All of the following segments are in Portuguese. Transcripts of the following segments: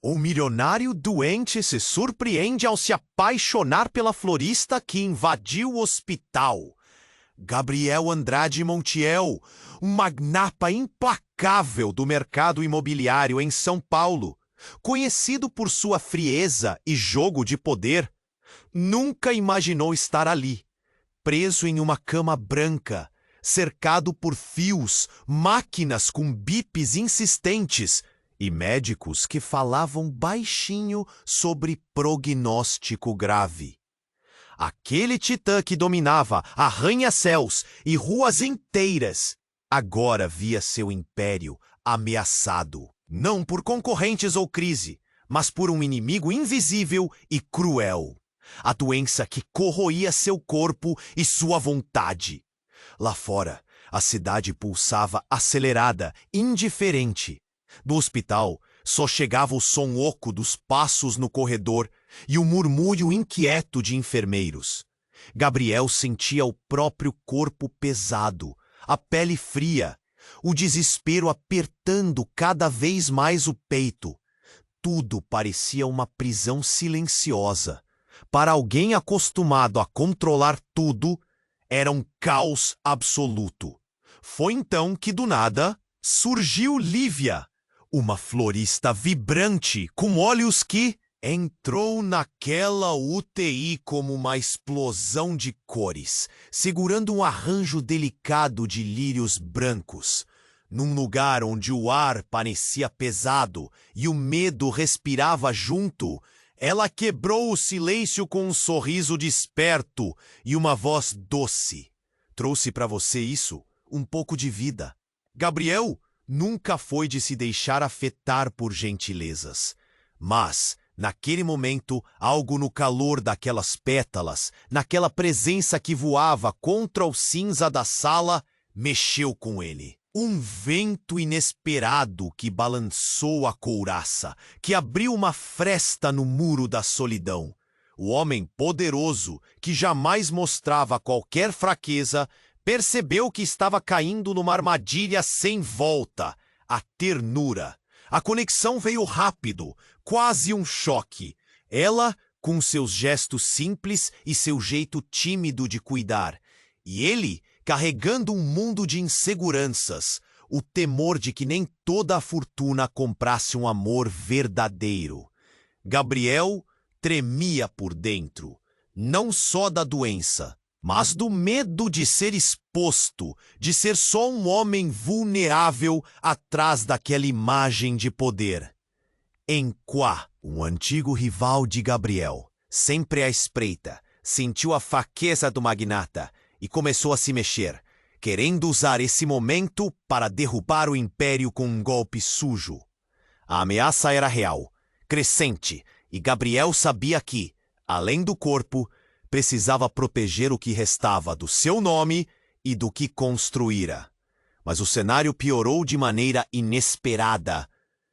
O milionário doente se surpreende ao se apaixonar pela florista que invadiu o hospital. Gabriel Andrade Montiel, um magnata implacável do mercado imobiliário em São Paulo, conhecido por sua frieza e jogo de poder, nunca imaginou estar ali, preso em uma cama branca, cercado por fios, máquinas com bips insistentes e médicos que falavam baixinho sobre prognóstico grave. Aquele titã que dominava arranha-céus e ruas inteiras, agora via seu império ameaçado, não por concorrentes ou crise, mas por um inimigo invisível e cruel. A doença que corroía seu corpo e sua vontade. Lá fora, a cidade pulsava acelerada, indiferente. Do hospital, só chegava o som oco dos passos no corredor e o murmúrio inquieto de enfermeiros. Gabriel sentia o próprio corpo pesado, a pele fria, o desespero apertando cada vez mais o peito. Tudo parecia uma prisão silenciosa. Para alguém acostumado a controlar tudo, era um caos absoluto. Foi então que, do nada, surgiu Lívia, uma florista vibrante com olhos que entrou naquela UTI como uma explosão de cores, segurando um arranjo delicado de lírios brancos. Num lugar onde o ar parecia pesado e o medo respirava junto, ela quebrou o silêncio com um sorriso desperto e uma voz doce. Trouxe para você isso, um pouco de vida. Gabriel nunca foi de se deixar afetar por gentilezas. Mas, naquele momento, algo no calor daquelas pétalas, naquela presença que voava contra o cinza da sala, mexeu com ele. Um vento inesperado que balançou a couraça, que abriu uma fresta no muro da solidão. O homem poderoso, que jamais mostrava qualquer fraqueza, percebeu que estava caindo numa armadilha sem volta. A ternura. A conexão veio rápido, quase um choque. Ela, com seus gestos simples e seu jeito tímido de cuidar. E ele, carregando um mundo de inseguranças, o temor de que nem toda a fortuna comprasse um amor verdadeiro. Gabriel tremia por dentro, não só da doença, mas do medo de ser exposto, de ser só um homem vulnerável atrás daquela imagem de poder. Enquá, um antigo rival de Gabriel, sempre à espreita, sentiu a fraqueza do magnata e começou a se mexer, querendo usar esse momento para derrubar o império com um golpe sujo. A ameaça era real, crescente, e Gabriel sabia que, além do corpo, precisava proteger o que restava do seu nome e do que construíra. Mas o cenário piorou de maneira inesperada.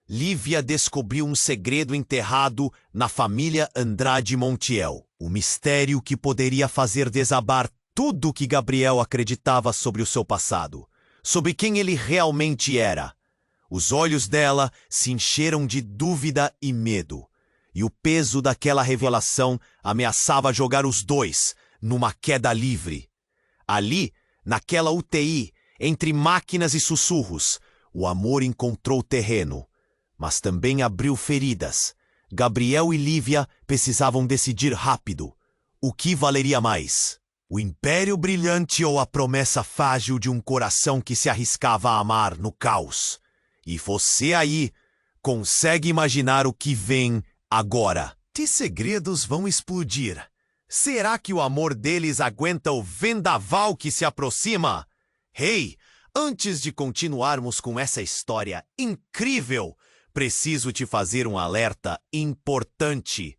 Lívia descobriu um segredo enterrado na família Andrade Montiel. Um mistério que poderia fazer desabar tudo o que Gabriel acreditava sobre o seu passado, sobre quem ele realmente era. Os olhos dela se encheram de dúvida e medo, e o peso daquela revelação ameaçava jogar os dois numa queda livre. Ali, naquela UTI, entre máquinas e sussurros, o amor encontrou terreno, mas também abriu feridas. Gabriel e Lívia precisavam decidir rápido. O que valeria mais? O império brilhante ou a promessa frágil de um coração que se arriscava a amar no caos? E você aí consegue imaginar o que vem agora? Que segredos vão explodir? Será que o amor deles aguenta o vendaval que se aproxima? Hey, antes de continuarmos com essa história incrível, preciso te fazer um alerta importante.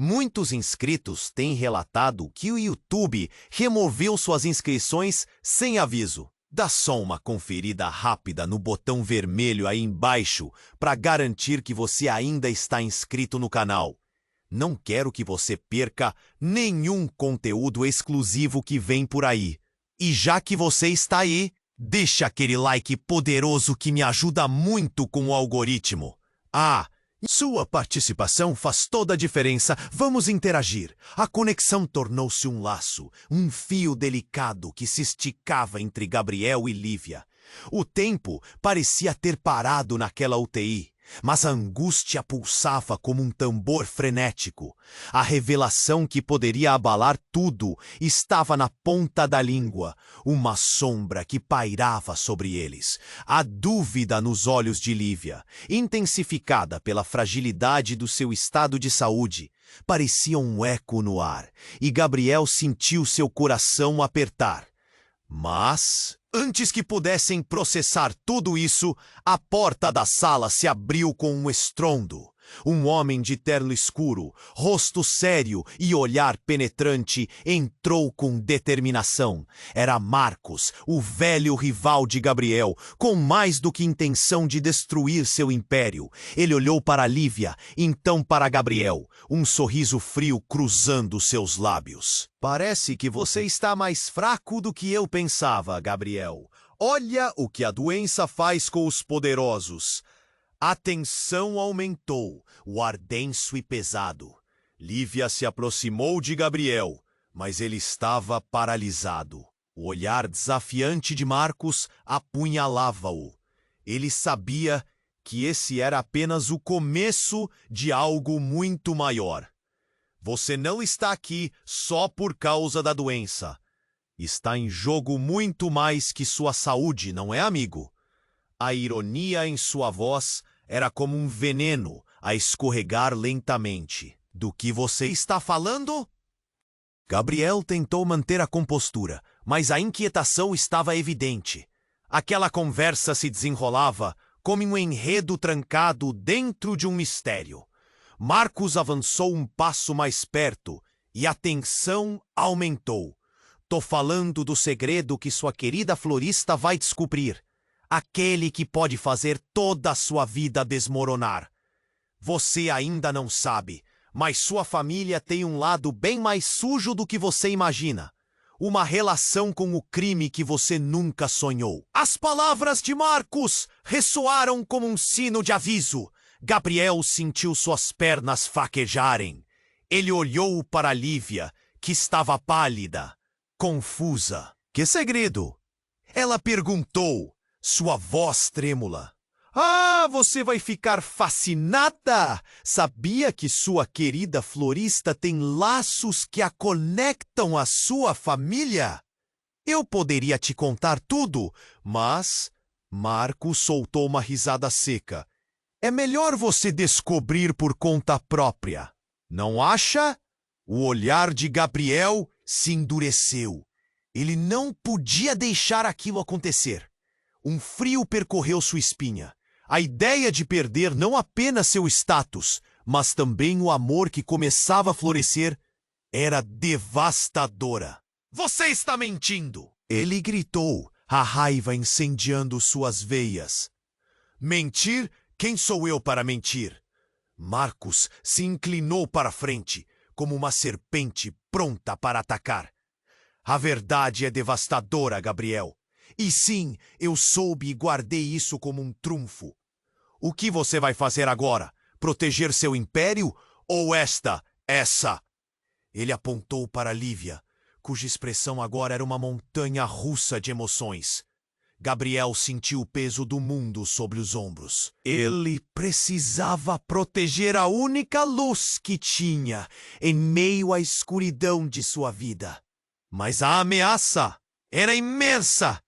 Muitos inscritos têm relatado que o YouTube removeu suas inscrições sem aviso. Dá só uma conferida rápida no botão vermelho aí embaixo para garantir que você ainda está inscrito no canal. Não quero que você perca nenhum conteúdo exclusivo que vem por aí. E já que você está aí, deixa aquele like poderoso que me ajuda muito com o algoritmo. Ah, Sua participação faz toda a diferença. Vamos interagir. A conexão tornou-se um laço, um fio delicado que se esticava entre Gabriel e Lívia. O tempo parecia ter parado naquela UTI, mas a angústia pulsava como um tambor frenético. A revelação que poderia abalar tudo estava na ponta da língua, uma sombra que pairava sobre eles. A dúvida nos olhos de Lívia, intensificada pela fragilidade do seu estado de saúde, parecia um eco no ar, e Gabriel sentiu seu coração apertar. Mas, antes que pudessem processar tudo isso, a porta da sala se abriu com um estrondo. Um homem de terno escuro, rosto sério e olhar penetrante entrou com determinação. Era Marcos, o velho rival de Gabriel, com mais do que intenção de destruir seu império. Ele olhou para Lívia, então para Gabriel, um sorriso frio cruzando seus lábios. Parece que você está mais fraco do que eu pensava, Gabriel. Olha o que a doença faz com os poderosos. A tensão aumentou, o ar denso e pesado. Lívia se aproximou de Gabriel, mas ele estava paralisado. O olhar desafiante de Marcos apunhalava-o. Ele sabia que esse era apenas o começo de algo muito maior. Você não está aqui só por causa da doença. Está em jogo muito mais que sua saúde, não é, amigo? A ironia em sua voz era como um veneno a escorregar lentamente. Do que você está falando? Gabriel tentou manter a compostura, mas a inquietação estava evidente. Aquela conversa se desenrolava como um enredo trancado dentro de um mistério. Marcos avançou um passo mais perto e a tensão aumentou. Tô falando do segredo que sua querida florista vai descobrir. Aquele que pode fazer toda a sua vida desmoronar. Você ainda não sabe, mas sua família tem um lado bem mais sujo do que você imagina. Uma relação com o crime que você nunca sonhou. As palavras de Marcos ressoaram como um sino de aviso. Gabriel sentiu suas pernas fraquejarem. Ele olhou para Lívia, que estava pálida, confusa. Que segredo? Ela perguntou, sua voz trêmula. Ah, você vai ficar fascinada! Sabia que sua querida florista tem laços que a conectam à sua família? Eu poderia te contar tudo, mas... Marcos soltou uma risada seca. É melhor você descobrir por conta própria. Não acha? O olhar de Gabriel se endureceu. Ele não podia deixar aquilo acontecer. Um frio percorreu sua espinha. A ideia de perder não apenas seu status, mas também o amor que começava a florescer, era devastadora. Você está mentindo! Ele gritou, a raiva incendiando suas veias. Mentir? Quem sou eu para mentir? Marcos se inclinou para a frente, como uma serpente pronta para atacar. A verdade é devastadora, Gabriel. E sim, eu soube e guardei isso como um trunfo. O que você vai fazer agora? Proteger seu império? Ou essa? Ele apontou para Lívia, cuja expressão agora era uma montanha russa de emoções. Gabriel sentiu o peso do mundo sobre os ombros. Ele precisava proteger a única luz que tinha em meio à escuridão de sua vida. Mas a ameaça era imensa.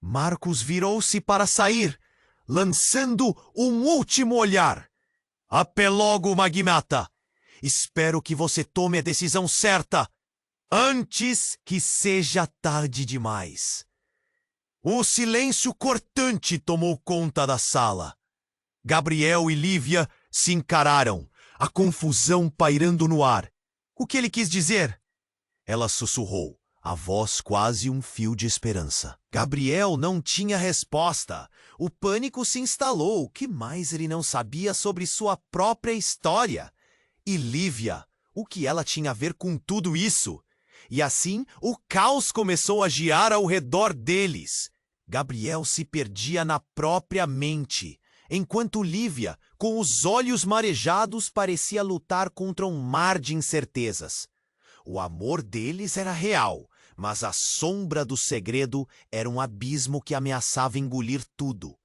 Marcos virou-se para sair, lançando um último olhar. Até logo, magnata. Espero que você tome a decisão certa, antes que seja tarde demais. O silêncio cortante tomou conta da sala. Gabriel e Lívia se encararam, a confusão pairando no ar. O que ele quis dizer? Ela sussurrou, a voz quase um fio de esperança. Gabriel não tinha resposta. O pânico se instalou. O que mais ele não sabia sobre sua própria história? E Lívia, o que ela tinha a ver com tudo isso? E assim, o caos começou a girar ao redor deles. Gabriel se perdia na própria mente. enquanto Lívia, com os olhos marejados, parecia lutar contra um mar de incertezas. O amor deles era real, mas a sombra do segredo era um abismo que ameaçava engolir tudo.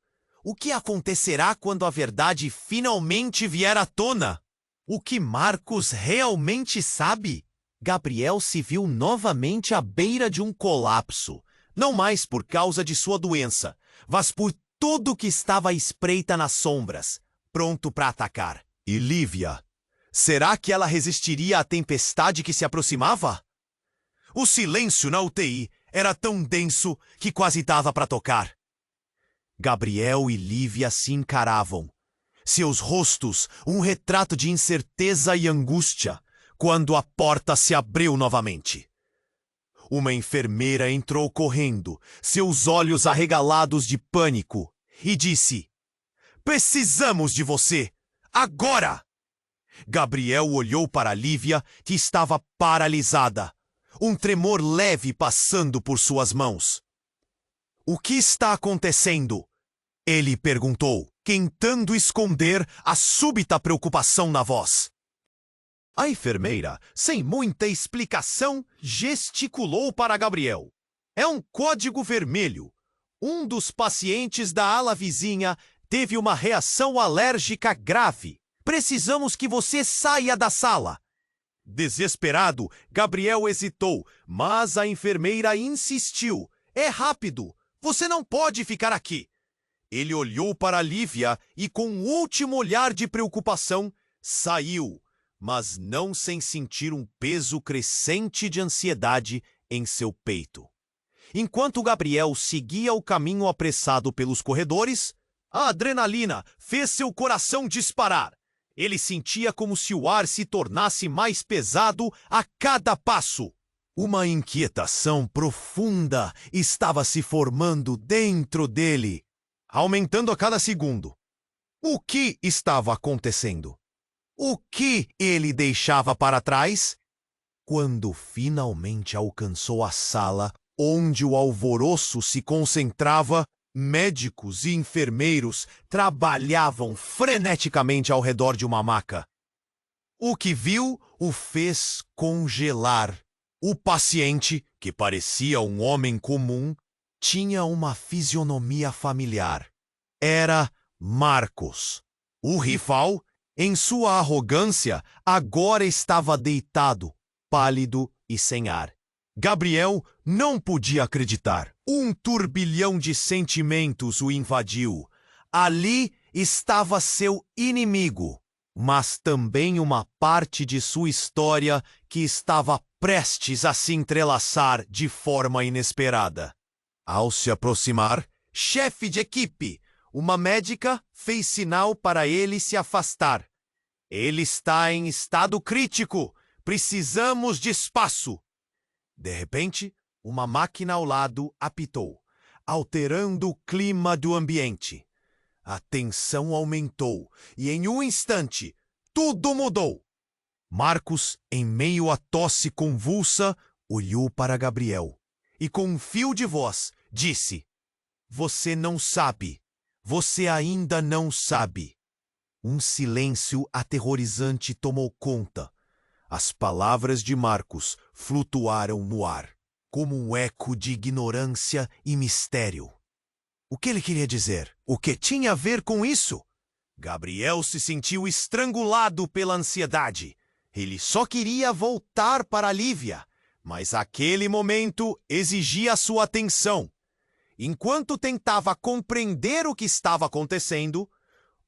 O que acontecerá quando a verdade finalmente vier à tona? O que Marcos realmente sabe? Gabriel se viu novamente à beira de um colapso, não mais por causa de sua doença, mas por tudo que estava à espreita nas sombras, pronto para atacar. E Lívia? Será que ela resistiria à tempestade que se aproximava? O silêncio na UTI era tão denso que quase dava para tocar. Gabriel e Lívia se encaravam, seus rostos um retrato de incerteza e angústia, quando a porta se abriu novamente. Uma enfermeira entrou correndo, seus olhos arregalados de pânico, e disse: "Precisamos de você! Agora!" Gabriel olhou para Lívia, que estava paralisada, um tremor leve passando por suas mãos. "O que está acontecendo?" ele perguntou, tentando esconder a súbita preocupação na voz. A enfermeira, sem muita explicação, gesticulou para Gabriel. "É um código vermelho. Um dos pacientes da ala vizinha teve uma reação alérgica grave. Precisamos que você saia da sala." Desesperado, Gabriel hesitou, mas a enfermeira insistiu. "É rápido. Você não pode ficar aqui." Ele olhou para Lívia e, com um último olhar de preocupação, saiu, mas não sem sentir um peso crescente de ansiedade em seu peito. Enquanto Gabriel seguia o caminho apressado pelos corredores, a adrenalina fez seu coração disparar. Ele sentia como se o ar se tornasse mais pesado a cada passo. Uma inquietação profunda estava se formando dentro dele, aumentando a cada segundo. O que estava acontecendo? O que ele deixava para trás? Quando finalmente alcançou a sala onde o alvoroço se concentrava, médicos e enfermeiros trabalhavam freneticamente ao redor de uma maca. O que viu o fez congelar. O paciente, que parecia um homem comum, tinha uma fisionomia familiar. Era Marcos. O rival, em sua arrogância, agora estava deitado, pálido e sem ar. Gabriel não podia acreditar. Um turbilhão de sentimentos o invadiu. Ali estava seu inimigo, mas também uma parte de sua história que estava prestes a se entrelaçar de forma inesperada. Ao se aproximar, chefe de equipe, uma médica fez sinal para ele se afastar. "Ele está em estado crítico. Precisamos de espaço." De repente, uma máquina ao lado apitou, alterando o clima do ambiente. A tensão aumentou e, em um instante, tudo mudou. Marcos, em meio à tosse convulsa, olhou para Gabriel e, com um fio de voz, disse: "Você não sabe. Você ainda não sabe." Um silêncio aterrorizante tomou conta. As palavras de Marcos flutuaram no ar, como um eco de ignorância e mistério. O que ele queria dizer? O que tinha a ver com isso? Gabriel se sentiu estrangulado pela ansiedade. Ele só queria voltar para Lívia, mas aquele momento exigia sua atenção. Enquanto tentava compreender o que estava acontecendo,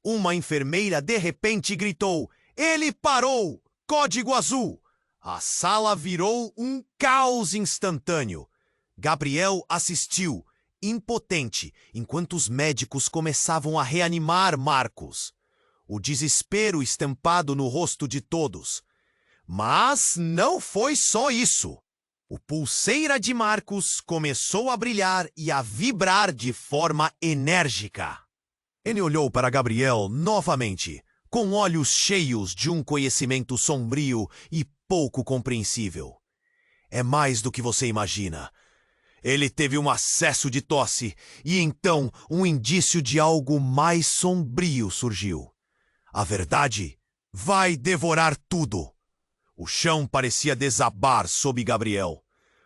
uma enfermeira de repente gritou: "Ele parou! Código azul!" A sala virou um caos instantâneo. Gabriel assistiu, impotente, enquanto os médicos começavam a reanimar Marcos. O desespero estampado no rosto de todos. Mas não foi só isso. O pulseira de Marcos começou a brilhar e a vibrar de forma enérgica. Ele olhou para Gabriel novamente, com olhos cheios de um conhecimento sombrio e pouco compreensível. "É mais do que você imagina. Ele teve um acesso de tosse, e então um indício de algo mais sombrio surgiu. A verdade vai devorar tudo. O chão parecia desabar sob Gabriel.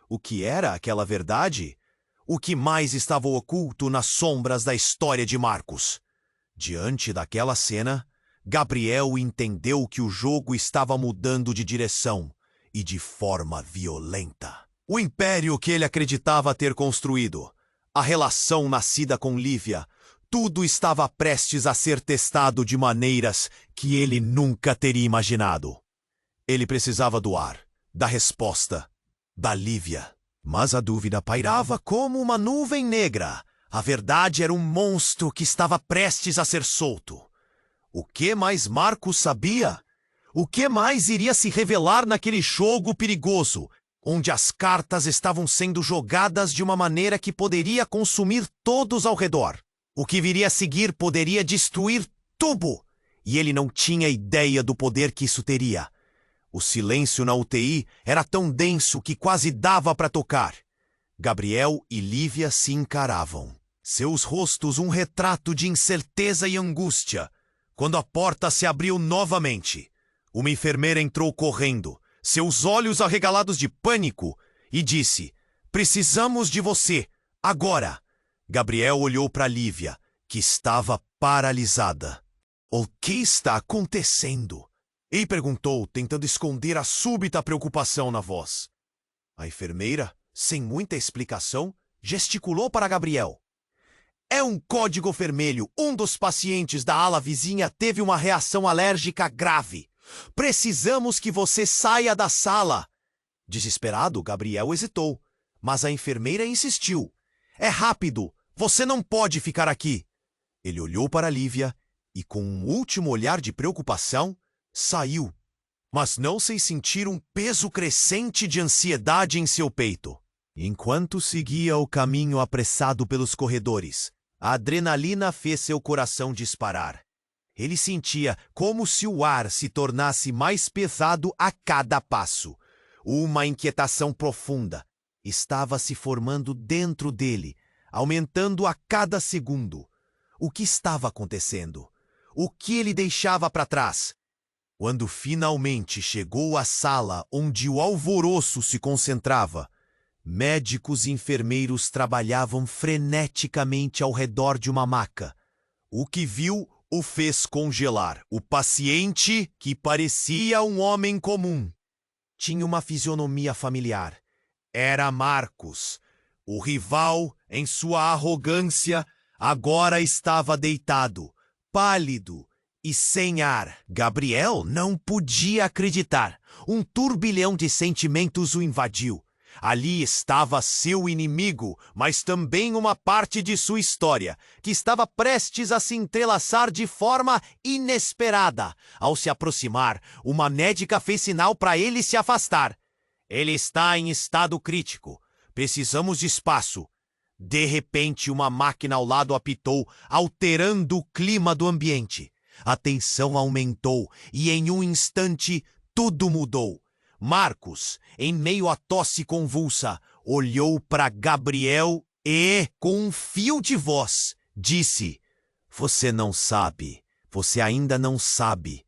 O que era aquela verdade? O que mais estava oculto nas sombras da história de Marcos? Diante daquela cena, Gabriel entendeu que o jogo estava mudando de direção e de forma violenta. O império que ele acreditava ter construído, a relação nascida com Lívia, tudo estava prestes a ser testado de maneiras que ele nunca teria imaginado. Ele precisava do ar, da resposta, da Lívia. Mas a dúvida pairava como uma nuvem negra. A verdade era um monstro que estava prestes a ser solto. O que mais Marcos sabia? O que mais iria se revelar naquele jogo perigoso, onde as cartas estavam sendo jogadas de uma maneira que poderia consumir todos ao redor? O que viria a seguir poderia destruir tudo, e ele não tinha ideia do poder que isso teria. O silêncio na UTI era tão denso que quase dava para tocar. Gabriel e Lívia se encaravam. Seus rostos um retrato de incerteza e angústia. Quando a porta se abriu novamente, uma enfermeira entrou correndo, seus olhos arregalados de pânico, e disse: "Precisamos de você, agora." Gabriel olhou para Lívia, que estava paralisada. "O que está acontecendo?" E perguntou, tentando esconder a súbita preocupação na voz. A enfermeira, sem muita explicação, gesticulou para Gabriel. "É um código vermelho. Um dos pacientes da ala vizinha teve uma reação alérgica grave. Precisamos que você saia da sala." Desesperado, Gabriel hesitou, mas a enfermeira insistiu. "É rápido. Você não pode ficar aqui." Ele olhou para Lívia e, com um último olhar de preocupação, saiu, mas não sem sentir um peso crescente de ansiedade em seu peito. Enquanto seguia o caminho apressado pelos corredores, a adrenalina fez seu coração disparar. Ele sentia como se o ar se tornasse mais pesado a cada passo. Uma inquietação profunda estava se formando dentro dele, aumentando a cada segundo. O que estava acontecendo? O que ele deixava para trás? Quando finalmente chegou à sala onde o alvoroço se concentrava, médicos e enfermeiros trabalhavam freneticamente ao redor de uma maca. O que viu o fez congelar. O paciente, que parecia um homem comum, tinha uma fisionomia familiar. Era Marcos. O rival, em sua arrogância, agora estava deitado, pálido e sem ar. Gabriel não podia acreditar. Um turbilhão de sentimentos o invadiu. Ali estava seu inimigo, mas também uma parte de sua história, que estava prestes a se entrelaçar de forma inesperada. Ao se aproximar, uma médica fez sinal para ele se afastar. "Ele está em estado crítico. Precisamos de espaço." De repente, uma máquina ao lado apitou, alterando o clima do ambiente. A tensão aumentou e, em um instante, tudo mudou. Marcos, em meio à tosse convulsa, olhou para Gabriel e, com um fio de voz, disse: "Você não sabe. Você ainda não sabe."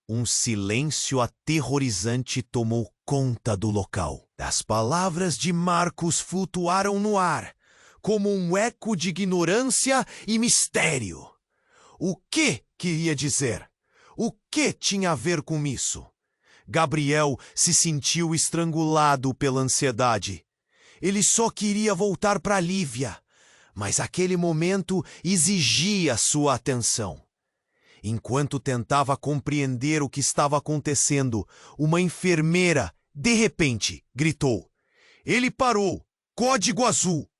Um silêncio aterrorizante tomou conta do local. As palavras de Marcos flutuaram no ar, como um eco de ignorância e mistério. O que queria dizer? O que tinha a ver com isso? Gabriel se sentiu estrangulado pela ansiedade. Ele só queria voltar para Lívia, mas aquele momento exigia sua atenção. Enquanto tentava compreender o que estava acontecendo, uma enfermeira, de repente, gritou. Ele parou. Código azul.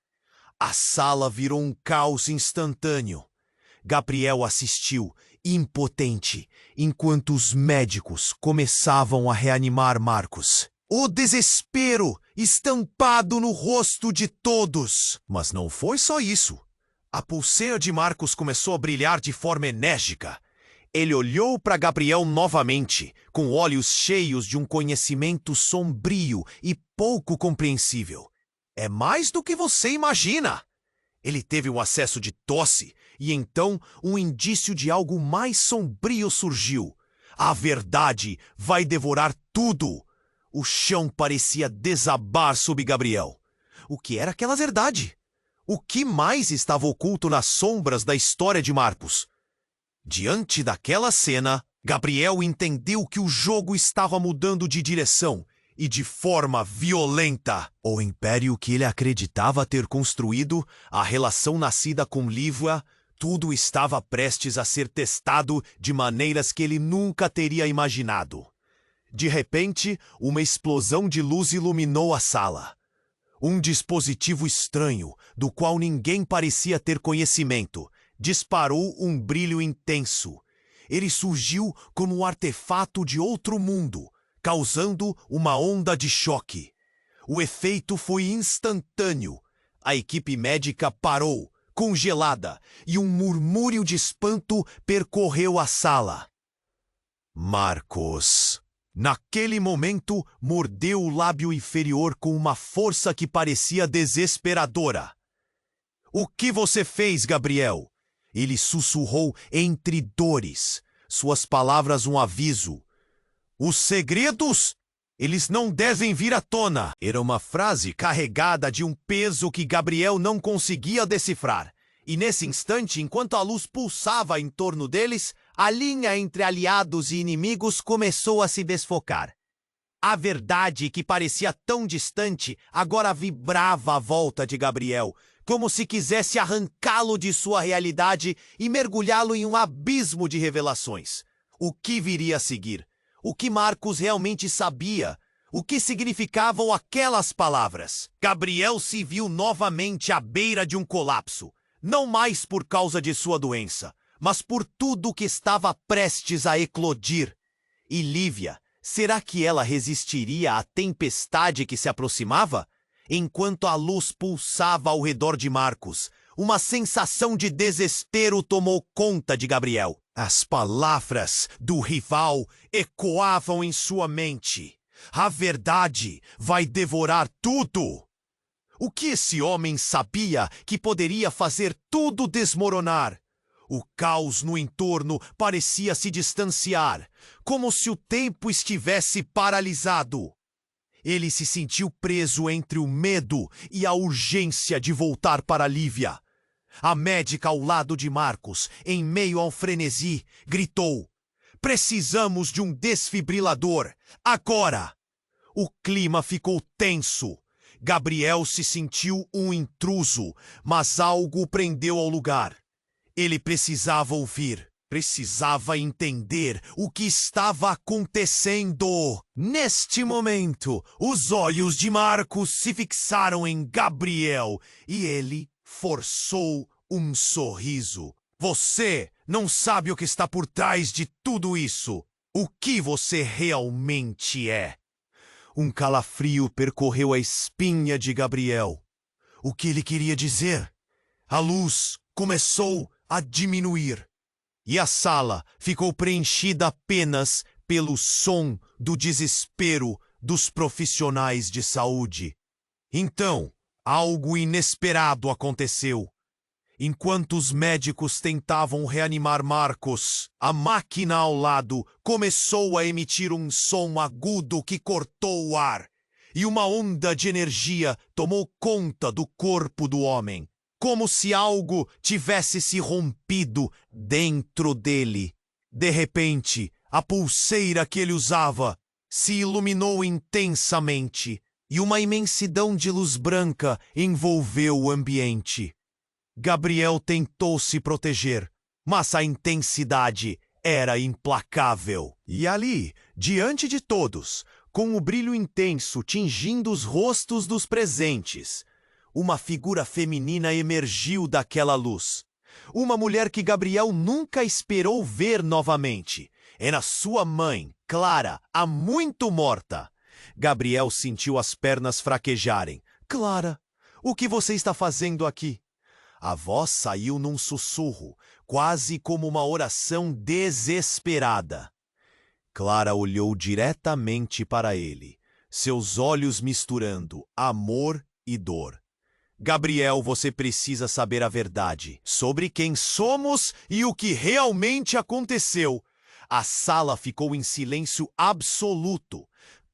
A sala virou um caos instantâneo. Gabriel assistiu, impotente, enquanto os médicos começavam a reanimar Marcos. O desespero estampado no rosto de todos. Mas não foi só isso. A pulseira de Marcos começou a brilhar de forma enérgica. Ele olhou para Gabriel novamente, com olhos cheios de um conhecimento sombrio e pouco compreensível. É mais do que você imagina. Ele teve um acesso de tosse e então um indício de algo mais sombrio surgiu. A verdade vai devorar tudo. O chão parecia desabar sob Gabriel. O que era aquela verdade? O que mais estava oculto nas sombras da história de Marcos? Diante daquela cena, Gabriel entendeu que o jogo estava mudando de direção e de forma violenta. O império que ele acreditava ter construído, a relação nascida com Lívia, tudo estava prestes a ser testado de maneiras que ele nunca teria imaginado. De repente, uma explosão de luz iluminou a sala. Um dispositivo estranho, do qual ninguém parecia ter conhecimento, disparou um brilho intenso. Ele surgiu como um artefato de outro mundo, causando uma onda de choque. O efeito foi instantâneo. A equipe médica parou, congelada, e um murmúrio de espanto percorreu a sala. Marcos, naquele momento, mordeu o lábio inferior com uma força que parecia desesperadora. O que você fez, Gabriel? Ele sussurrou entre dores, suas palavras um aviso. Os segredos? Eles não devem vir à tona. Era uma frase carregada de um peso que Gabriel não conseguia decifrar. E nesse instante, enquanto a luz pulsava em torno deles, a linha entre aliados e inimigos começou a se desfocar. A verdade que parecia tão distante agora vibrava à volta de Gabriel, como se quisesse arrancá-lo de sua realidade e mergulhá-lo em um abismo de revelações. O que viria a seguir? O que Marcos realmente sabia? O que significavam aquelas palavras? Gabriel se viu novamente à beira de um colapso, não mais por causa de sua doença, mas por tudo que estava prestes a eclodir. E Lívia, será que ela resistiria à tempestade que se aproximava? Enquanto a luz pulsava ao redor de Marcos, uma sensação de desespero tomou conta de Gabriel. As palavras do rival ecoavam em sua mente. A verdade vai devorar tudo. O que esse homem sabia que poderia fazer tudo desmoronar? O caos no entorno parecia se distanciar, como se o tempo estivesse paralisado. Ele se sentiu preso entre o medo e a urgência de voltar para Lívia. A médica ao lado de Marcos, em meio ao frenesi, gritou: "Precisamos de um desfibrilador, agora!" O clima ficou tenso. Gabriel se sentiu um intruso, mas algo o prendeu ao lugar. Ele precisava ouvir. Precisava entender o que estava acontecendo. Neste momento, os olhos de Marcos se fixaram em Gabriel e ele forçou um sorriso. Você não sabe o que está por trás de tudo isso. O que você realmente é? Um calafrio percorreu a espinha de Gabriel. O que ele queria dizer? A luz começou a diminuir. E a sala ficou preenchida apenas pelo som do desespero dos profissionais de saúde. Então, algo inesperado aconteceu. Enquanto os médicos tentavam reanimar Marcos, a máquina ao lado começou a emitir um som agudo que cortou o ar, e uma onda de energia tomou conta do corpo do homem, como se algo tivesse se rompido dentro dele. De repente, a pulseira que ele usava se iluminou intensamente e uma imensidão de luz branca envolveu o ambiente. Gabriel tentou se proteger, mas a intensidade era implacável. E ali, diante de todos, com o brilho intenso tingindo os rostos dos presentes, uma figura feminina emergiu daquela luz. Uma mulher que Gabriel nunca esperou ver novamente. Era sua mãe, Clara, há muito morta. Gabriel sentiu as pernas fraquejarem. "Clara, o que você está fazendo aqui?" A voz saiu num sussurro, quase como uma oração desesperada. Clara olhou diretamente para ele, seus olhos misturando amor e dor. Gabriel, você precisa saber a verdade sobre quem somos e o que realmente aconteceu. A sala ficou em silêncio absoluto,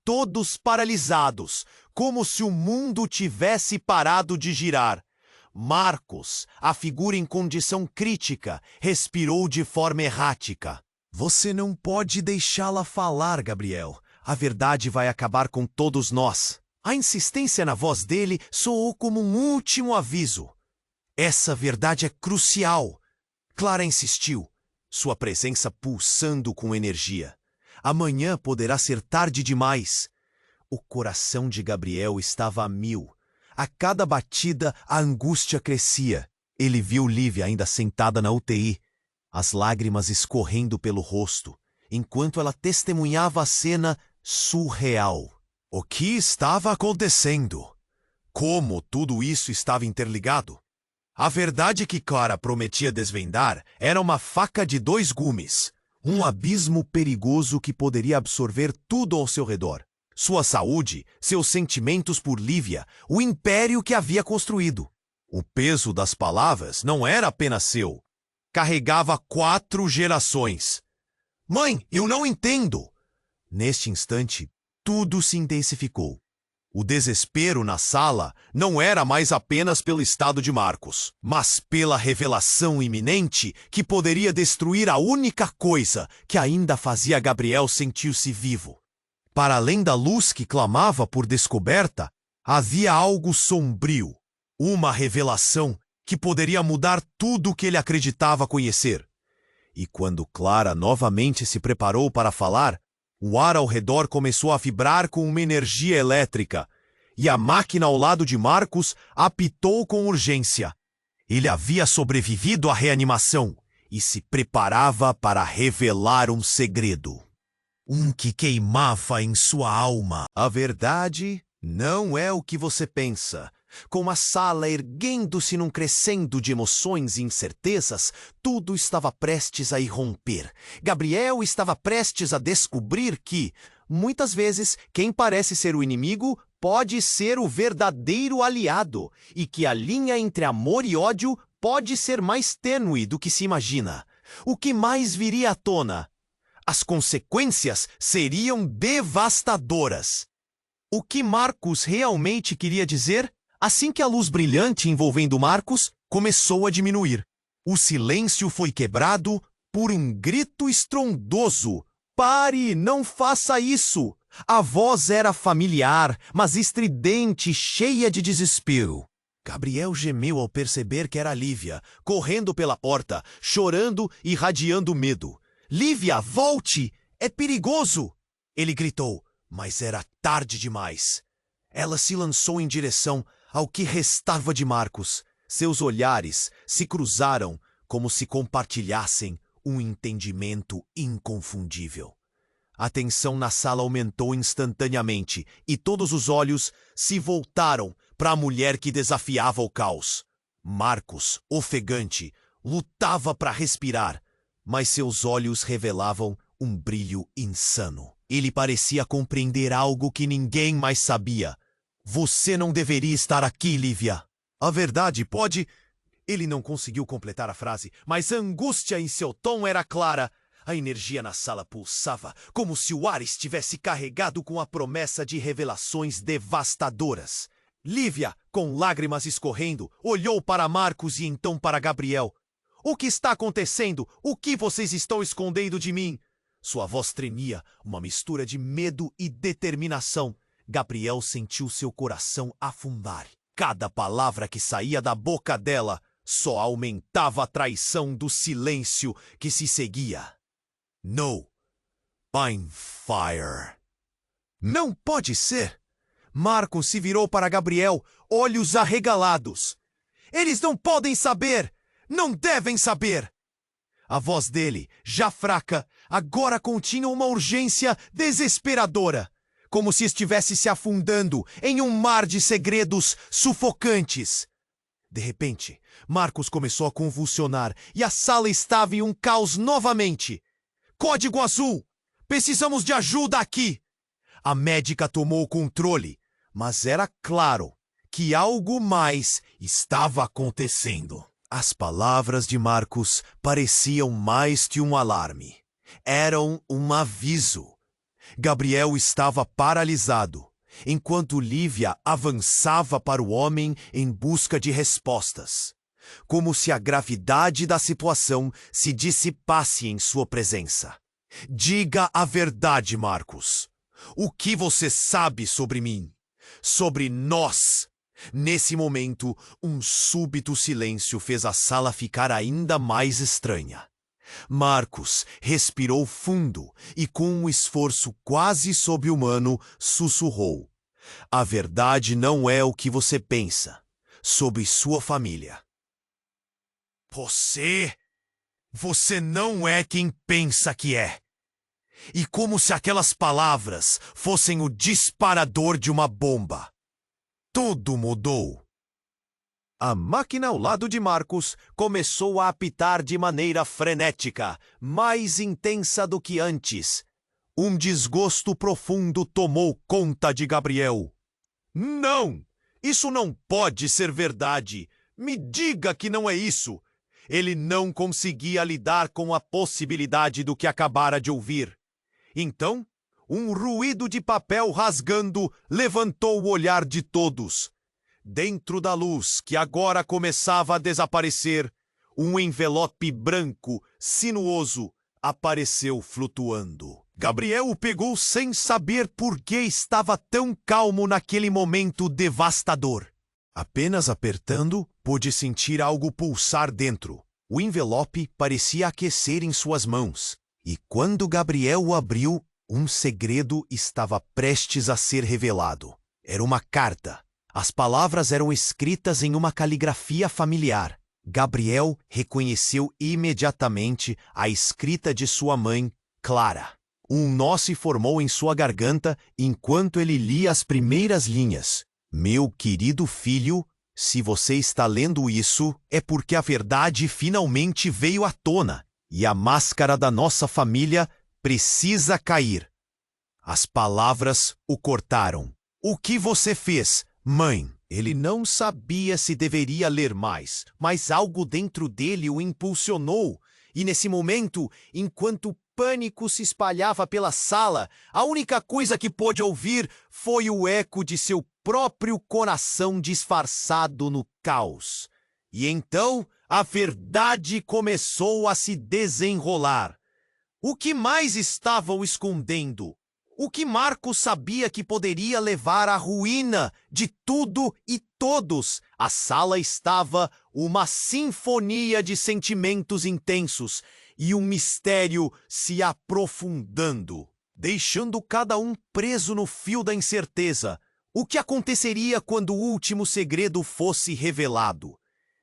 todos paralisados, como se o mundo tivesse parado de girar. Marcos, a figura em condição crítica, respirou de forma errática. Você não pode deixá-la falar, Gabriel. A verdade vai acabar com todos nós. A insistência na voz dele soou como um último aviso. Essa verdade é crucial. Clara insistiu, sua presença pulsando com energia. Amanhã poderá ser tarde demais. O coração de Gabriel estava a mil. A cada batida, a angústia crescia. Ele viu Lívia ainda sentada na UTI, as lágrimas escorrendo pelo rosto, enquanto ela testemunhava a cena surreal. O que estava acontecendo? Como tudo isso estava interligado? A verdade que Clara prometia desvendar era uma faca de 2 gumes, um abismo perigoso que poderia absorver tudo ao seu redor. Sua saúde, seus sentimentos por Lívia, o império que havia construído. O peso das palavras não era apenas seu. Carregava 4 gerações. Mãe, eu não entendo! Neste instante, tudo se intensificou. O desespero na sala não era mais apenas pelo estado de Marcos, mas pela revelação iminente que poderia destruir a única coisa que ainda fazia Gabriel sentir-se vivo. Para além da luz que clamava por descoberta, havia algo sombrio, uma revelação que poderia mudar tudo o que ele acreditava conhecer. E quando Clara novamente se preparou para falar, o ar ao redor começou a vibrar com uma energia elétrica, e a máquina ao lado de Marcos apitou com urgência. Ele havia sobrevivido à reanimação e se preparava para revelar um segredo. Um que queimava em sua alma. A verdade não é o que você pensa. Com a sala erguendo-se num crescendo de emoções e incertezas, tudo estava prestes a irromper. Gabriel estava prestes a descobrir que, muitas vezes, quem parece ser o inimigo pode ser o verdadeiro aliado, e que a linha entre amor e ódio pode ser mais tênue do que se imagina. O que mais viria à tona? As consequências seriam devastadoras. O que Marcos realmente queria dizer? Assim que a luz brilhante envolvendo Marcos começou a diminuir, o silêncio foi quebrado por um grito estrondoso. Pare, não faça isso! A voz era familiar, mas estridente, cheia de desespero. Gabriel gemeu ao perceber que era Lívia, correndo pela porta, chorando e irradiando medo. Lívia, volte! É perigoso! Ele gritou, mas era tarde demais. Ela se lançou em direção ao que restava de Marcos. Seus olhares se cruzaram como se compartilhassem um entendimento inconfundível. A tensão na sala aumentou instantaneamente e todos os olhos se voltaram para a mulher que desafiava o caos. Marcos, ofegante, lutava para respirar, mas seus olhos revelavam um brilho insano. Ele parecia compreender algo que ninguém mais sabia. Você não deveria estar aqui, Lívia. A verdade pode... Ele não conseguiu completar a frase, mas a angústia em seu tom era clara. A energia na sala pulsava, como se o ar estivesse carregado com a promessa de revelações devastadoras. Lívia, com lágrimas escorrendo, olhou para Marcos e então para Gabriel. O que está acontecendo? O que vocês estão escondendo de mim? Sua voz tremia, uma mistura de medo e determinação. Gabriel sentiu seu coração afundar. Cada palavra que saía da boca dela só aumentava a traição do silêncio que se seguia. No. I'm fire. Não pode ser! Marcos se virou para Gabriel, olhos arregalados. Eles não podem saber! Não devem saber! A voz dele, já fraca, agora continha uma urgência desesperadora, como se estivesse se afundando em um mar de segredos sufocantes. De repente, Marcos começou a convulsionar e a sala estava em um caos novamente. Código azul! Precisamos de ajuda aqui! A médica tomou o controle, mas era claro que algo mais estava acontecendo. As palavras de Marcos pareciam mais que um alarme. Eram um aviso. Gabriel estava paralisado, enquanto Lívia avançava para o homem em busca de respostas, como se a gravidade da situação se dissipasse em sua presença. Diga a verdade, Marcos. O que você sabe sobre mim? Sobre nós? Nesse momento, um súbito silêncio fez a sala ficar ainda mais estranha. Marcos respirou fundo e, com um esforço quase sobre-humano, sussurrou: "A verdade não é o que você pensa sobre sua família." Você não é quem pensa que é. E como se aquelas palavras fossem o disparador de uma bomba. Tudo mudou. A máquina ao lado de Marcos começou a apitar de maneira frenética, mais intensa do que antes. Um desgosto profundo tomou conta de Gabriel. Não! Isso não pode ser verdade! Me diga que não é isso! Ele não conseguia lidar com a possibilidade do que acabara de ouvir. Então, um ruído de papel rasgando levantou o olhar de todos. Dentro da luz que agora começava a desaparecer, um envelope branco, sinuoso, apareceu flutuando. Gabriel o pegou sem saber por que estava tão calmo naquele momento devastador. Apenas apertando, pôde sentir algo pulsar dentro. O envelope parecia aquecer em suas mãos. E quando Gabriel o abriu, um segredo estava prestes a ser revelado. Era uma carta. As palavras eram escritas em uma caligrafia familiar. Gabriel reconheceu imediatamente a escrita de sua mãe, Clara. Um nó se formou em sua garganta enquanto ele lia as primeiras linhas. Meu querido filho, se você está lendo isso, é porque a verdade finalmente veio à tona e a máscara da nossa família precisa cair. As palavras o cortaram. O que você fez, mãe? Ele não sabia se deveria ler mais, mas algo dentro dele o impulsionou. E nesse momento, enquanto o pânico se espalhava pela sala, a única coisa que pôde ouvir foi o eco de seu próprio coração disfarçado no caos. E então, a verdade começou a se desenrolar. O que mais estavam escondendo? O que Marcos sabia que poderia levar à ruína de tudo e todos? A sala estava uma sinfonia de sentimentos intensos e um mistério se aprofundando, deixando cada um preso no fio da incerteza. O que aconteceria quando o último segredo fosse revelado?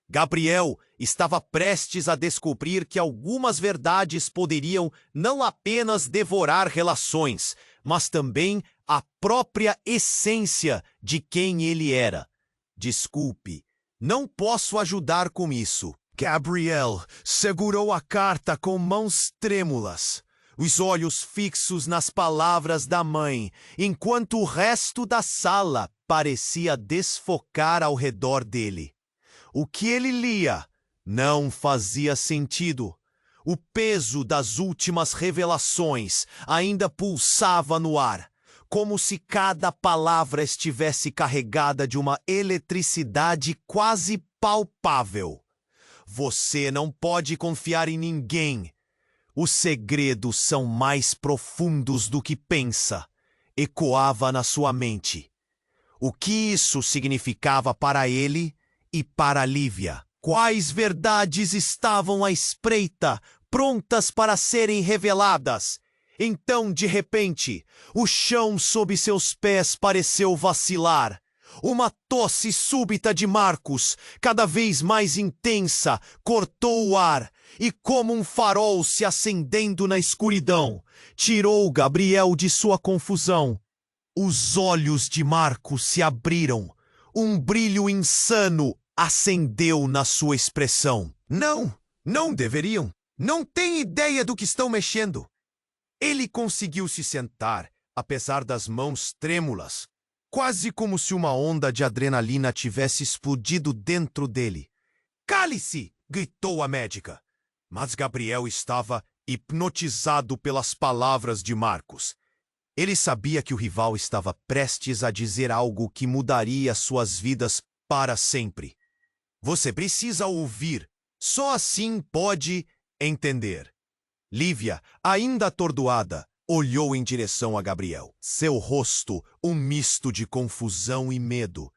Gabriel estava prestes a descobrir que algumas verdades poderiam não apenas devorar relações, mas também a própria essência de quem ele era. Desculpe, não posso ajudar com isso. Gabriel segurou a carta com mãos trêmulas, os olhos fixos nas palavras da mãe, enquanto o resto da sala parecia desfocar ao redor dele. O que ele lia não fazia sentido. O peso das últimas revelações ainda pulsava no ar, como se cada palavra estivesse carregada de uma eletricidade quase palpável. Você não pode confiar em ninguém. Os segredos são mais profundos do que pensa, ecoava na sua mente. O que isso significava para ele e para Lívia? Quais verdades estavam à espreita, prontas para serem reveladas? Então, de repente, o chão sob seus pés pareceu vacilar. Uma tosse súbita de Marcos, cada vez mais intensa, cortou o ar e, como um farol se acendendo na escuridão, tirou Gabriel de sua confusão. Os olhos de Marcos se abriram. Um brilho insano acendeu na sua expressão. Não deveriam. Não têm ideia do que estão mexendo. Ele conseguiu se sentar, apesar das mãos trêmulas. quase como se uma onda de adrenalina tivesse explodido dentro dele. "Cale-se!" gritou a médica. Mas Gabriel estava hipnotizado pelas palavras de Marcos. Ele sabia que o rival estava prestes a dizer algo que mudaria suas vidas para sempre. Você precisa ouvir. Só assim pode entender. Lívia, ainda atordoada, olhou em direção a Gabriel. Seu rosto, um misto de confusão e medo.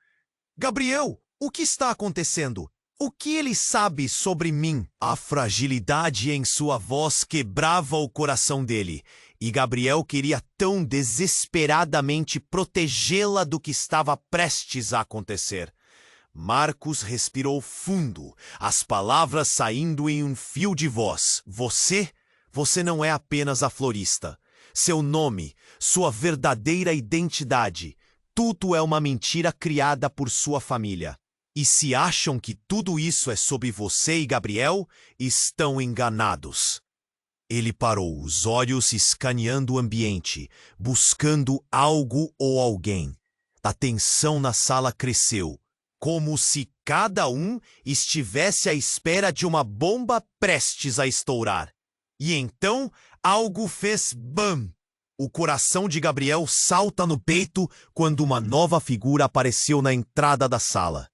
"Gabriel, o que está acontecendo? O que ele sabe sobre mim?" A fragilidade em sua voz quebrava o coração dele, e Gabriel queria tão desesperadamente protegê-la do que estava prestes a acontecer. Marcos respirou fundo, as palavras saindo em um fio de voz. Você não é apenas a florista. Seu nome, sua verdadeira identidade, tudo é uma mentira criada por sua família. E se acham que tudo isso é sobre você e Gabriel, estão enganados. Ele parou, os olhos escaneando o ambiente, buscando algo ou alguém. A tensão na sala cresceu, como se cada um estivesse à espera de uma bomba prestes a estourar. E então, algo fez bam! O coração de Gabriel salta no peito quando uma nova figura apareceu na entrada da sala.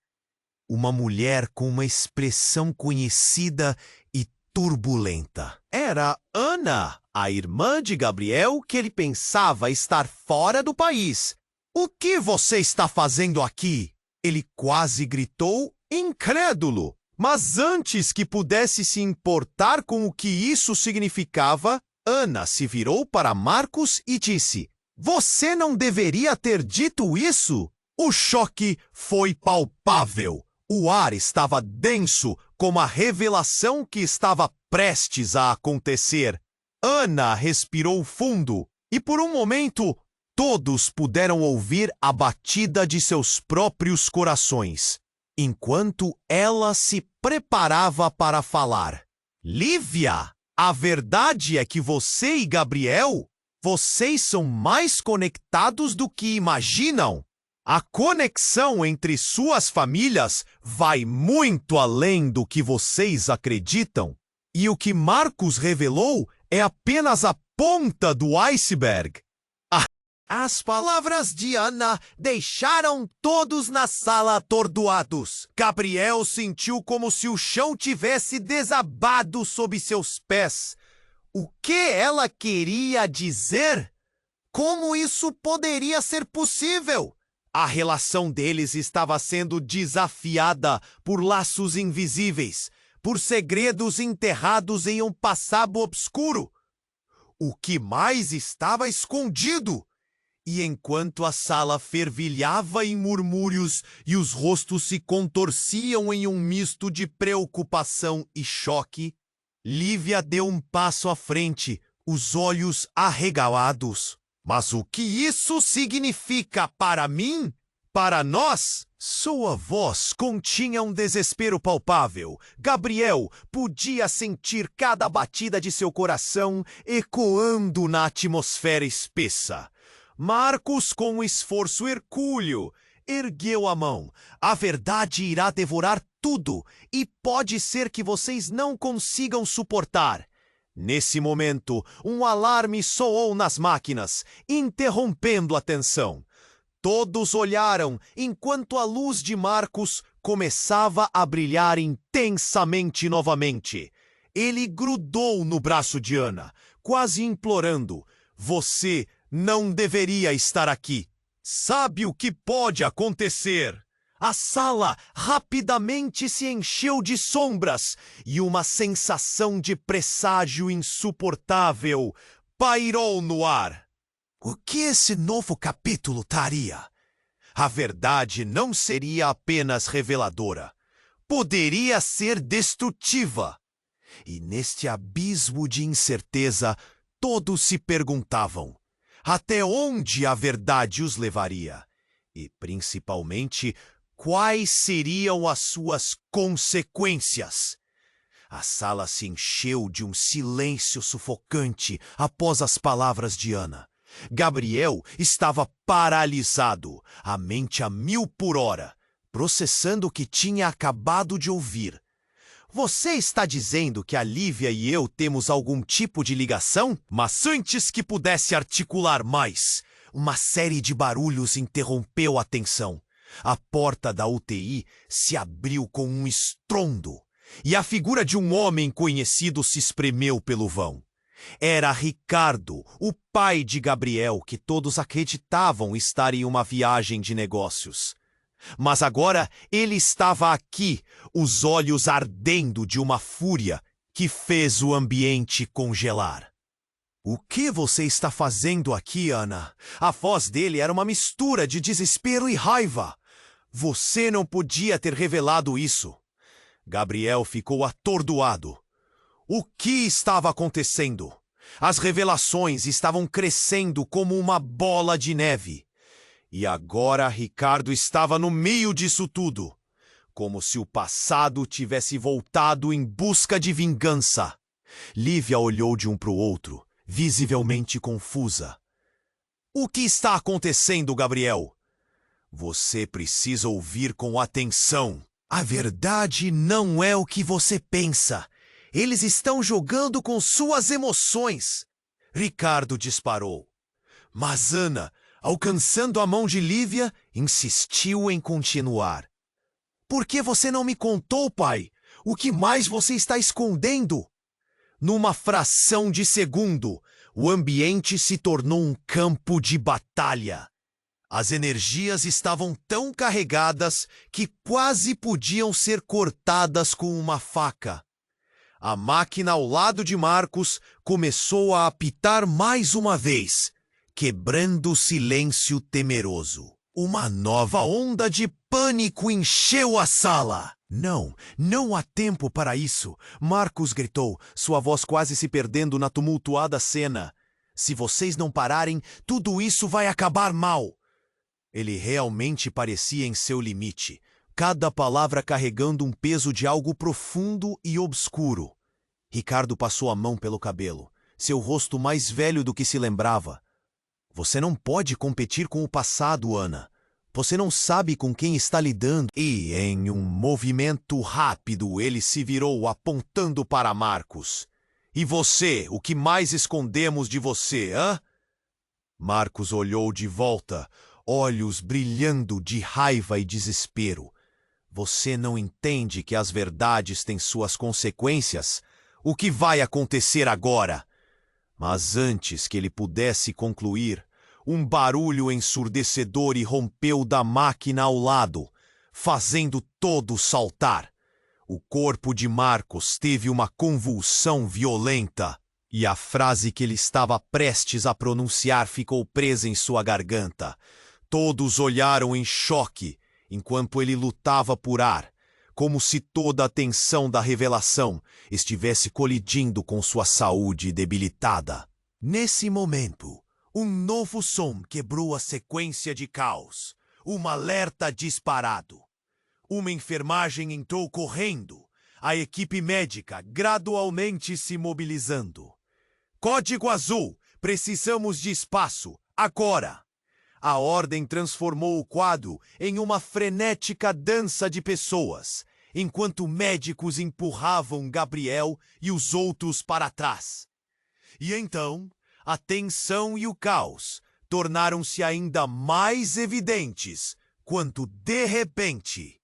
Uma mulher com uma expressão conhecida e turbulenta. Era Ana, a irmã de Gabriel, que ele pensava estar fora do país. "O que você está fazendo aqui?" Ele quase gritou, incrédulo. Mas antes que pudesse se importar com o que isso significava, Ana se virou para Marcos e disse: "Você não deveria ter dito isso?" O choque foi palpável. O ar estava denso, como a revelação que estava prestes a acontecer. Ana respirou fundo, e por um momento, todos puderam ouvir a batida de seus próprios corações, enquanto ela se preparava para falar. "Lívia, a verdade é que você e Gabriel, vocês são mais conectados do que imaginam. A conexão entre suas famílias vai muito além do que vocês acreditam. E o que Marcos revelou é apenas a ponta do iceberg." As palavras de Ana deixaram todos na sala atordoados. Gabriel sentiu como se o chão tivesse desabado sob seus pés. O que ela queria dizer? Como isso poderia ser possível? A relação deles estava sendo desafiada por laços invisíveis, por segredos enterrados em um passado obscuro. O que mais estava escondido? E enquanto a sala fervilhava em murmúrios e os rostos se contorciam em um misto de preocupação e choque, Lívia deu um passo à frente, os olhos arregalados. "Mas o que isso significa para mim? Para nós?" Sua voz continha um desespero palpável. Gabriel podia sentir cada batida de seu coração ecoando na atmosfera espessa. Marcos, com um esforço hercúleo, ergueu a mão. "A verdade irá devorar tudo, e pode ser que vocês não consigam suportar." Nesse momento, um alarme soou nas máquinas, interrompendo a tensão. Todos olharam enquanto a luz de Marcos começava a brilhar intensamente novamente. Ele grudou no braço de Ana, quase implorando: "Você não deveria estar aqui. Sabe o que pode acontecer?" A sala rapidamente se encheu de sombras e uma sensação de presságio insuportável pairou no ar. O que esse novo capítulo traria? A verdade não seria apenas reveladora. Poderia ser destrutiva. E neste abismo de incerteza, todos se perguntavam: até onde a verdade os levaria? E, principalmente, quais seriam as suas consequências? A sala se encheu de um silêncio sufocante após as palavras de Ana. Gabriel estava paralisado, a mente a 1000 por hora, processando o que tinha acabado de ouvir. Você está dizendo que a Lívia e eu temos algum tipo de ligação? Mas antes que pudesse articular mais, uma série de barulhos interrompeu a tensão. A porta da UTI se abriu com um estrondo, e a figura de um homem conhecido se espremeu pelo vão. Era Ricardo, o pai de Gabriel, que todos acreditavam estar em uma viagem de negócios. Mas agora ele estava aqui, os olhos ardendo de uma fúria que fez o ambiente congelar. O que você está fazendo aqui, Ana? A voz dele era uma mistura de desespero e raiva. Você não podia ter revelado isso. Gabriel ficou atordoado. O que estava acontecendo? As revelações estavam crescendo como uma bola de neve. E agora Ricardo estava no meio disso tudo, como se o passado tivesse voltado em busca de vingança. Lívia olhou de um para o outro, visivelmente confusa. O que está acontecendo, Gabriel? Você precisa ouvir com atenção. A verdade não é o que você pensa. Eles estão jogando com suas emoções. Ricardo disparou. Mas Ana, alcançando a mão de Lívia, insistiu em continuar. Por que você não me contou, pai? O que mais você está escondendo? Numa fração de segundo, o ambiente se tornou um campo de batalha. As energias estavam tão carregadas que quase podiam ser cortadas com uma faca. A máquina ao lado de Marcos começou a apitar mais uma vez, quebrando o silêncio temeroso. Uma nova onda de pânico encheu a sala. Não há tempo para isso, Marcos gritou, sua voz quase se perdendo na tumultuada cena. Se vocês não pararem, tudo isso vai acabar mal. Ele realmente parecia em seu limite, cada palavra carregando um peso de algo profundo e obscuro. Ricardo passou a mão pelo cabelo, seu rosto mais velho do que se lembrava. Você não pode competir com o passado, Ana. Você não sabe com quem está lidando. E, em um movimento rápido, ele se virou apontando para Marcos. E você, o que mais escondemos de você, hã? Marcos olhou de volta, olhos brilhando de raiva e desespero. Você não entende que as verdades têm suas consequências? O que vai acontecer agora? Mas antes que ele pudesse concluir, um barulho ensurdecedor irrompeu da máquina ao lado, fazendo todos saltar. O corpo de Marcos teve uma convulsão violenta, e a frase que ele estava prestes a pronunciar ficou presa em sua garganta. Todos olharam em choque, enquanto ele lutava por ar, como se toda a tensão da revelação estivesse colidindo com sua saúde debilitada. Nesse momento, um novo som quebrou a sequência de caos. Um alerta disparado. Uma enfermagem entrou correndo, a equipe médica gradualmente se mobilizando. Código azul, precisamos de espaço, agora! A ordem transformou o quadro em uma frenética dança de pessoas, enquanto médicos empurravam Gabriel e os outros para trás. E então, a tensão e o caos tornaram-se ainda mais evidentes quando, de repente,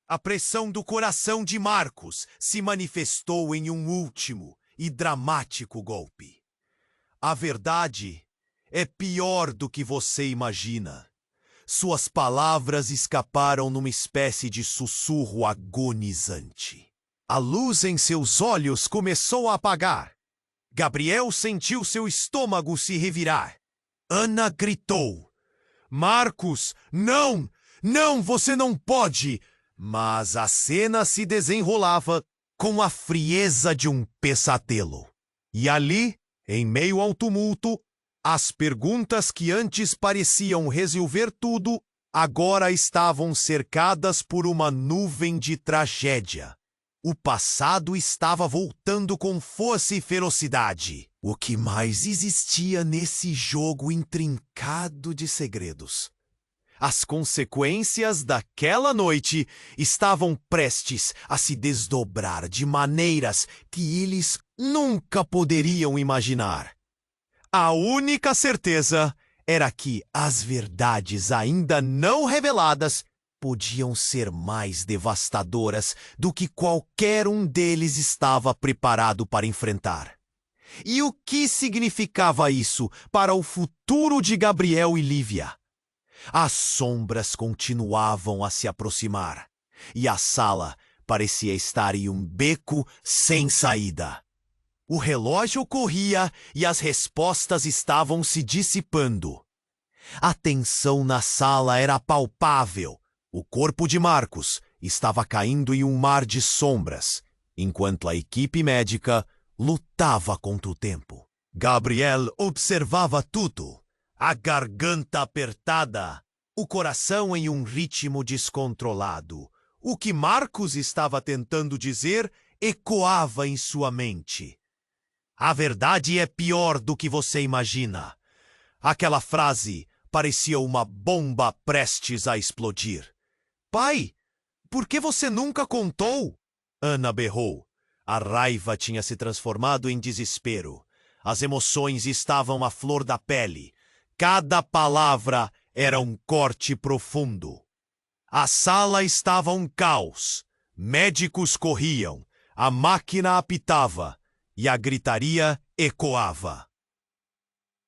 a pressão do coração de Marcos se manifestou em um último e dramático golpe. A verdade é pior do que você imagina. Suas palavras escaparam numa espécie de sussurro agonizante. A luz em seus olhos começou a apagar. Gabriel sentiu seu estômago se revirar. Ana gritou. Marcos, não! Não, você não pode! Mas a cena se desenrolava com a frieza de um pesadelo. E ali, em meio ao tumulto, as perguntas que antes pareciam resolver tudo, agora estavam cercadas por uma nuvem de tragédia. O passado estava voltando com força e ferocidade. O que mais existia nesse jogo intrincado de segredos? As consequências daquela noite estavam prestes a se desdobrar de maneiras que eles nunca poderiam imaginar. A única certeza era que as verdades ainda não reveladas podiam ser mais devastadoras do que qualquer um deles estava preparado para enfrentar. E o que significava isso para o futuro de Gabriel e Lívia? As sombras continuavam a se aproximar, e a sala parecia estar em um beco sem saída. O relógio corria e as respostas estavam se dissipando. A tensão na sala era palpável. O corpo de Marcos estava caindo em um mar de sombras, enquanto a equipe médica lutava contra o tempo. Gabriel observava tudo, a garganta apertada, o coração em um ritmo descontrolado. O que Marcos estava tentando dizer ecoava em sua mente. A verdade é pior do que você imagina. Aquela frase parecia uma bomba prestes a explodir. Pai, por que você nunca contou? Ana berrou. A raiva tinha se transformado em desespero. As emoções estavam à flor da pele. Cada palavra era um corte profundo. A sala estava um caos. Médicos corriam, a máquina apitava e a gritaria ecoava.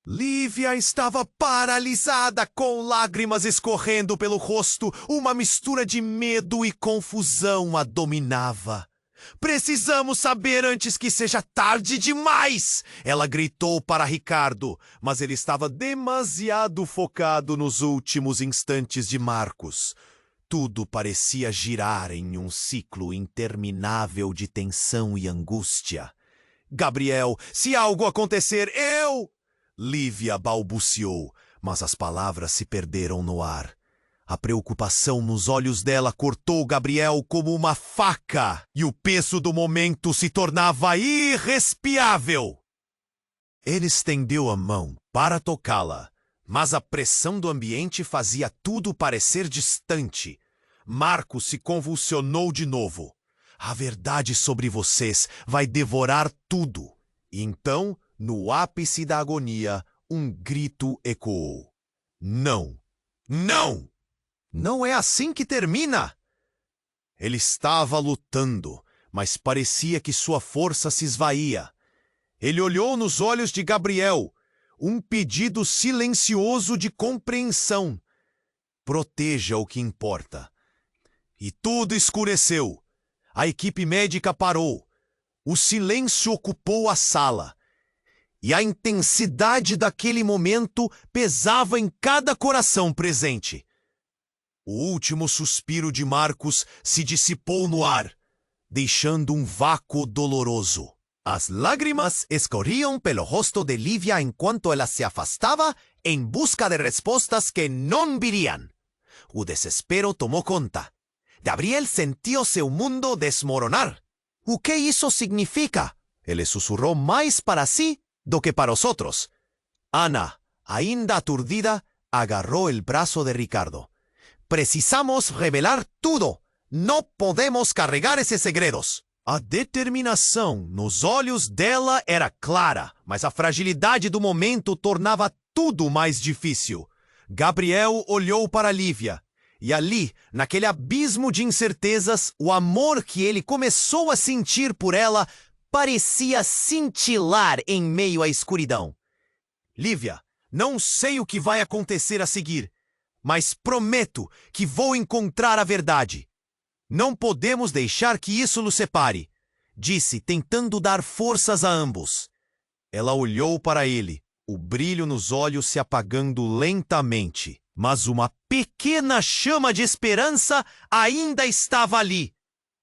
Lívia estava paralisada, com lágrimas escorrendo pelo rosto. Uma mistura de medo e confusão a dominava. Precisamos saber antes que seja tarde demais! Ela gritou para Ricardo, mas ele estava demasiado focado nos últimos instantes de Marcos. Tudo parecia girar em um ciclo interminável de tensão e angústia. Gabriel, se algo acontecer, eu... Lívia balbuciou, mas as palavras se perderam no ar. A preocupação nos olhos dela cortou Gabriel como uma faca, e o peso do momento se tornava irrespiável. Ele estendeu a mão para tocá-la, mas a pressão do ambiente fazia tudo parecer distante. Marcos se convulsionou de novo. A verdade sobre vocês vai devorar tudo. E então, no ápice da agonia, um grito ecoou. Não! Não! Não é assim que termina! Ele estava lutando, mas parecia que sua força se esvaía. Ele olhou nos olhos de Gabriel, um pedido silencioso de compreensão. Proteja o que importa. E tudo escureceu. A equipe médica parou. O silêncio ocupou a sala. E a intensidade daquele momento pesava em cada coração presente. O último suspiro de Marcos se dissipou no ar, deixando um vácuo doloroso. As lágrimas escorriam pelo rosto de Lívia enquanto ela se afastava em busca de respostas que não viriam. O desespero tomou conta. Gabriel sentiu seu mundo desmoronar. O que isso significa? Ele sussurrou mais para si do que para os outros. Ana, ainda aturdida, agarrou el braço de Ricardo. Precisamos revelar tudo. Não podemos carregar esses segredos. A determinação nos olhos dela era clara, mas a fragilidade do momento tornava tudo mais difícil. Gabriel olhou para Lívia, e ali, naquele abismo de incertezas, o amor que ele começou a sentir por ela parecia cintilar em meio à escuridão. Lívia, não sei o que vai acontecer a seguir, mas prometo que vou encontrar a verdade. Não podemos deixar que isso nos separe, disse, tentando dar forças a ambos. Ela olhou para ele, o brilho nos olhos se apagando lentamente, mas uma pequena chama de esperança ainda estava ali.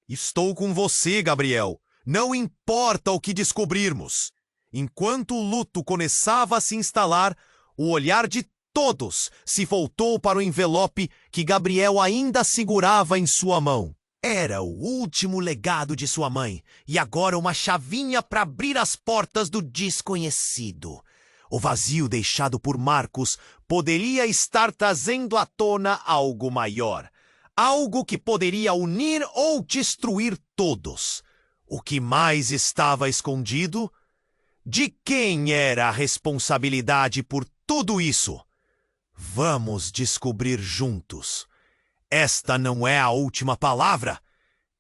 Estou com você, Gabriel. Não importa o que descobrirmos. Enquanto o luto começava a se instalar, o olhar de todos se voltou para o envelope que Gabriel ainda segurava em sua mão. Era o último legado de sua mãe, e agora uma chavinha para abrir as portas do desconhecido. O vazio deixado por Marcos poderia estar trazendo à tona algo maior. Algo que poderia unir ou destruir todos. O que mais estava escondido? De quem era a responsabilidade por tudo isso? Vamos descobrir juntos. Esta não é a última palavra,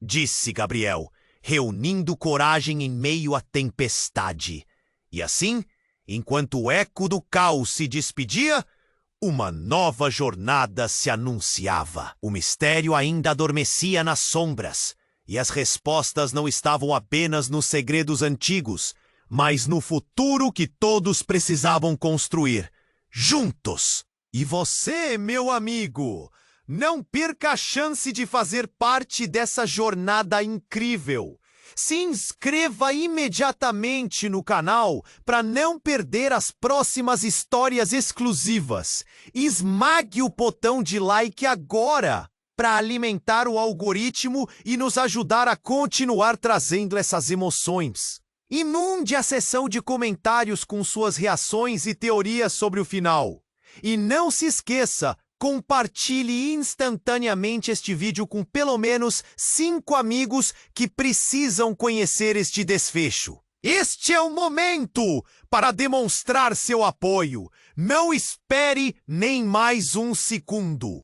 disse Gabriel, reunindo coragem em meio à tempestade. E assim, enquanto o eco do caos se despedia, uma nova jornada se anunciava. O mistério ainda adormecia nas sombras, e as respostas não estavam apenas nos segredos antigos, mas no futuro que todos precisavam construir, juntos. E você, meu amigo, não perca a chance de fazer parte dessa jornada incrível. Se inscreva imediatamente no canal para não perder as próximas histórias exclusivas. Esmague o botão de like agora para alimentar o algoritmo e nos ajudar a continuar trazendo essas emoções. Inunde a seção de comentários com suas reações e teorias sobre o final. E não se esqueça, compartilhe instantaneamente este vídeo com pelo menos 5 amigos que precisam conhecer este desfecho. Este é o momento para demonstrar seu apoio. Não espere nem mais um segundo.